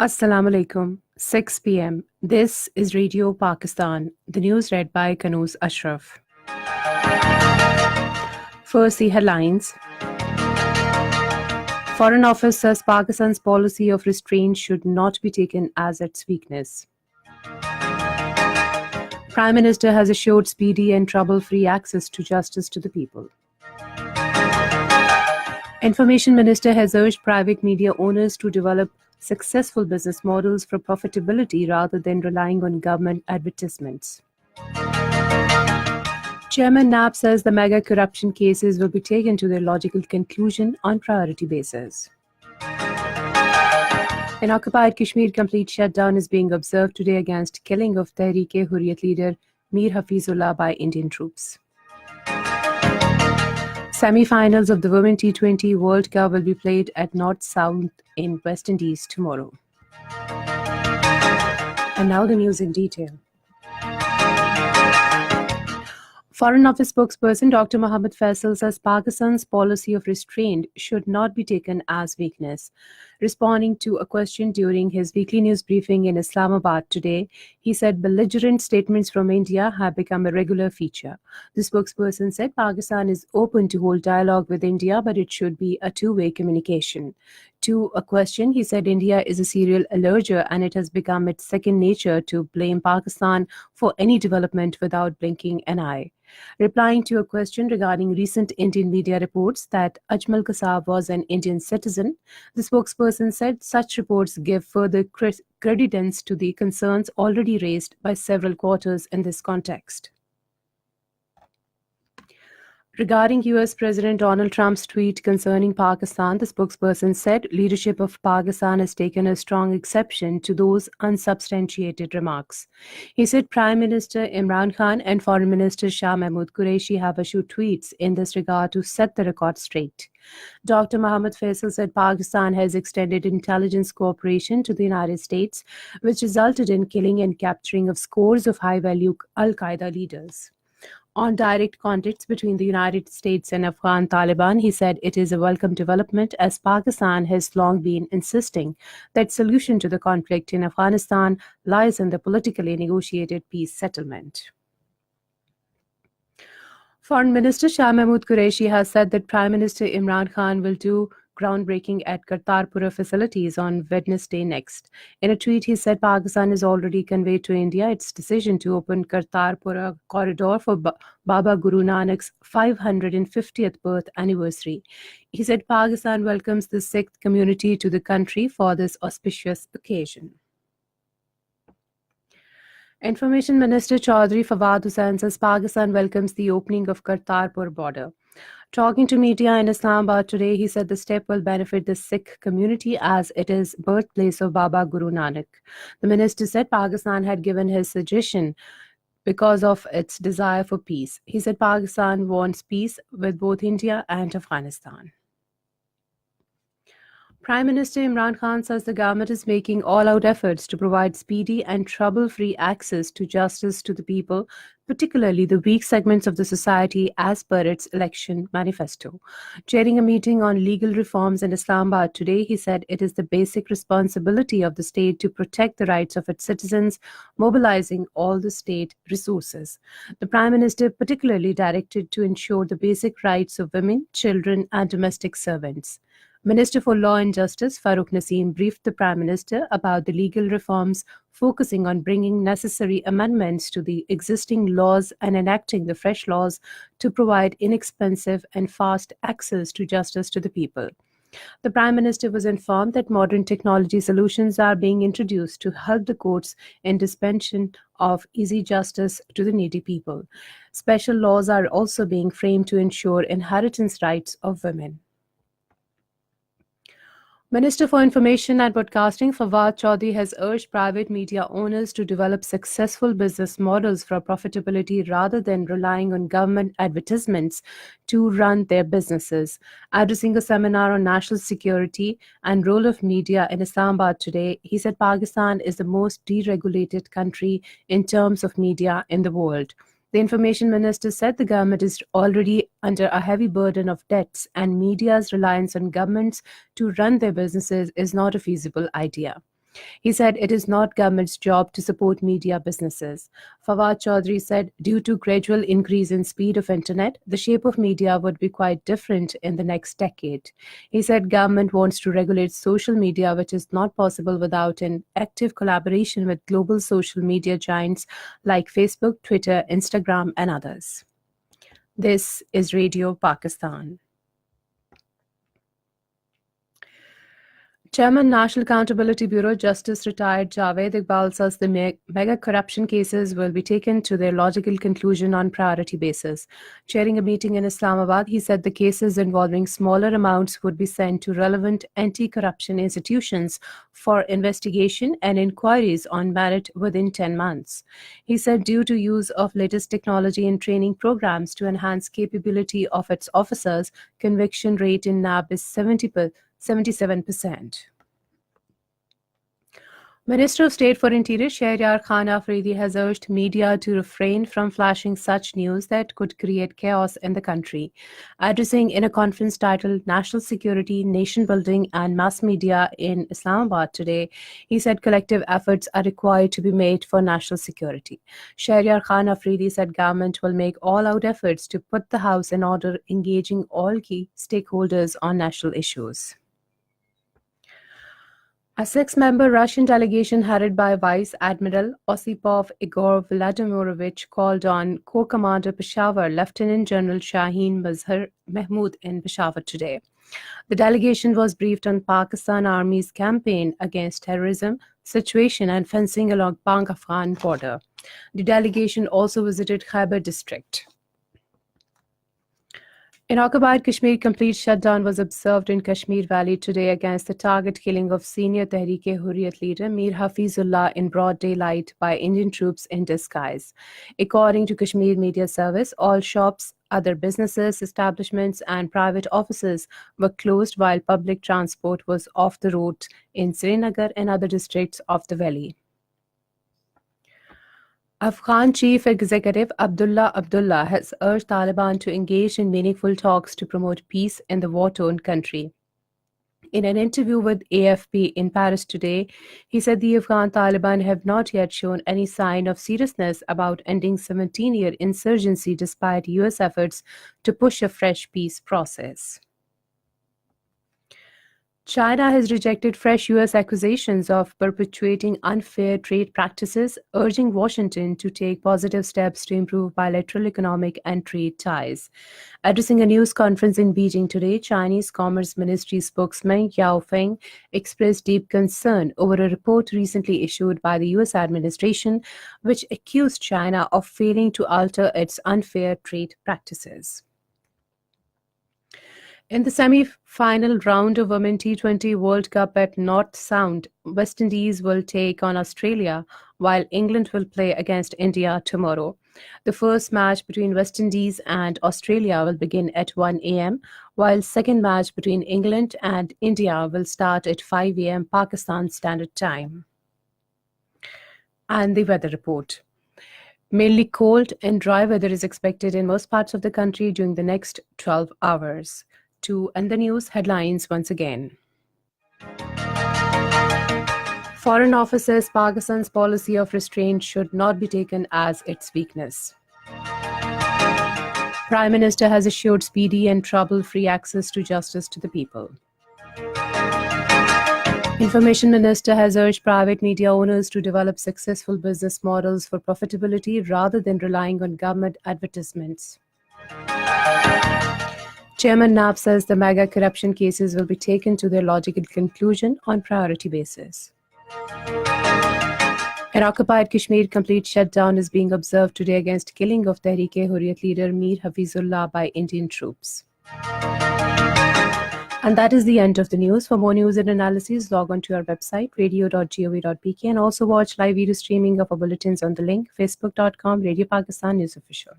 Assalamu alaikum. 6 p.m. This is Radio Pakistan. The news read by Kanooz Ashraf. First, the headlines. Foreign Office says Pakistan's policy of restraint should not be taken as its weakness. Prime Minister has assured speedy and trouble-free access to justice to the people. Information Minister has urged private media owners to develop successful business models for profitability rather than relying on government advertisements. Chairman NAB says the mega corruption cases will be taken to their logical conclusion on priority basis. In occupied Kashmir, complete shutdown is being observed today against killing of Tehreek-e-Hurriyat leader Mir Hafizullah by Indian troops. Semi-finals of the Women T20 World Cup will be played at North-South in West Indies tomorrow. And now the news in detail. Foreign Office spokesperson Dr. Mohammed Faisal says Pakistan's policy of restraint should not be taken as weakness. Responding to a question during his weekly news briefing in Islamabad today, he said belligerent statements from India have become a regular feature. The spokesperson said Pakistan is open to hold dialogue with India, but it should be a two-way communication. To a question, he said India is a serial allerger and it has become its second nature to blame Pakistan for any development without blinking an eye. Replying to a question regarding recent Indian media reports that Ajmal Kasab was an Indian citizen, the spokesperson said such reports give further credence to the concerns already raised by several quarters in this context. Regarding US President Donald Trump's tweet concerning Pakistan, the spokesperson said leadership of Pakistan has taken a strong exception to those unsubstantiated remarks. He said Prime Minister Imran Khan and Foreign Minister Shah Mahmood Qureshi have issued tweets in this regard to set the record straight. Dr. Mohammed Faisal said Pakistan has extended intelligence cooperation to the United States, which resulted in killing and capturing of scores of high-value Al-Qaeda leaders. On direct contacts between the United States and Afghan Taliban, he said it is a welcome development as Pakistan has long been insisting that solution to the conflict in Afghanistan lies in the politically negotiated peace settlement. Foreign Minister Shah Mahmood Qureshi has said that Prime Minister Imran Khan will do groundbreaking at Kartarpura facilities on Wednesday next. In a tweet, he said Pakistan has already conveyed to India its decision to open Kartarpura corridor for Baba Guru Nanak's 550th birth anniversary. He said Pakistan welcomes the Sikh community to the country for this auspicious occasion. Information Minister Chaudhry Fawad Hussain says Pakistan welcomes the opening of Kartarpur border. Talking to media in Islamabad today, he said the step will benefit the Sikh community as it is birthplace of Baba Guru Nanak. The minister said Pakistan had given his suggestion because of its desire for peace. He said Pakistan wants peace with both India and Afghanistan. Prime Minister Imran Khan says the government is making all-out efforts to provide speedy and trouble-free access to justice to the people, particularly the weak segments of the society as per its election manifesto. Chairing a meeting on legal reforms in Islamabad today, he said it is the basic responsibility of the state to protect the rights of its citizens, mobilizing all the state resources. The Prime Minister particularly directed to ensure the basic rights of women, children and domestic servants. Minister for Law and Justice Farooq Naseem briefed the Prime Minister about the legal reforms, focusing on bringing necessary amendments to the existing laws and enacting the fresh laws to provide inexpensive and fast access to justice to the people. The Prime Minister was informed that modern technology solutions are being introduced to help the courts in dispensation of easy justice to the needy people. Special laws are also being framed to ensure inheritance rights of women. Minister for Information and Broadcasting Fawad Chaudhry has urged private media owners to develop successful business models for profitability rather than relying on government advertisements to run their businesses. Addressing a seminar on national security and role of media in Islamabad today, he said Pakistan is the most deregulated country in terms of media in the world. The Information Minister said the government is already under a heavy burden of debts and media's reliance on governments to run their businesses is not a feasible idea. He said it is not government's job to support media businesses. Fawad Chaudhry said due to gradual increase in speed of internet, the shape of media would be quite different in the next decade. He said government wants to regulate social media, which is not possible without an active collaboration with global social media giants like Facebook, Twitter, Instagram, and others. This is Radio Pakistan. Chairman National Accountability Bureau Justice retired Javed Iqbal says the mega corruption cases will be taken to their logical conclusion on priority basis. Chairing a meeting in Islamabad, he said the cases involving smaller amounts would be sent to relevant anti-corruption institutions for investigation and inquiries on merit within 10 months. He said due to use of latest technology and training programs to enhance capability of its officers, conviction rate in NAB is 77%. Minister of State for Interior Shahryar Khan Afridi has urged media to refrain from flashing such news that could create chaos in the country. Addressing in a conference titled National Security, Nation Building and Mass Media in Islamabad today, he said collective efforts are required to be made for national security. Shahryar Khan Afridi said government will make all-out efforts to put the house in order, engaging all key stakeholders on national issues. A six-member Russian delegation headed by Vice Admiral Osipov Igor Vladimirovich called on Co-Commander Peshawar Lieutenant General Shaheen Mazhar Mahmood in Peshawar today. The delegation was briefed on Pakistan Army's campaign against terrorism, situation and fencing along Pak-Afghan border. The delegation also visited Khyber district. In occupied Kashmir, complete shutdown was observed in Kashmir Valley today against the target killing of senior Tehreek-e-Hurriyat leader Mir Hafizullah in broad daylight by Indian troops in disguise. According to Kashmir Media Service, all shops, other businesses, establishments and private offices were closed while public transport was off the road in Srinagar and other districts of the valley. Afghan Chief Executive Abdullah has urged Taliban to engage in meaningful talks to promote peace in the war-torn country. In an interview with AFP in Paris today, he said the Afghan Taliban have not yet shown any sign of seriousness about ending 17-year insurgency despite US efforts to push a fresh peace process. China has rejected fresh U.S. accusations of perpetuating unfair trade practices, urging Washington to take positive steps to improve bilateral economic and trade ties. Addressing a news conference in Beijing today, Chinese Commerce Ministry spokesman Yao Feng expressed deep concern over a report recently issued by the U.S. administration, which accused China of failing to alter its unfair trade practices. In the semi-final round of Women T20 World Cup at North Sound, West Indies will take on Australia, while England will play against India tomorrow. The first match between West Indies and Australia will begin at 1 a.m., while second match between England and India will start at 5 a.m. Pakistan Standard Time. And the weather report. Mainly cold and dry weather is expected in most parts of the country during the next 12 hours. To end the news headlines once again. Foreign Office says Pakistan's policy of restraint should not be taken as its weakness. Prime Minister has assured speedy and trouble-free access to justice to the people. Information Minister has urged private media owners to develop successful business models for profitability rather than relying on government advertisements. Chairman NAB says the mega corruption cases will be taken to their logical conclusion on priority basis. In occupied Kashmir, complete shutdown is being observed today against killing of Tehreek-e-Hurriyat leader Mir Hafizullah by Indian troops. And that is the end of the news. For more news and analysis, log on to our website, radio.gov.pk, and also watch live video streaming of our bulletins on the link facebook.com Radio Pakistan News Official.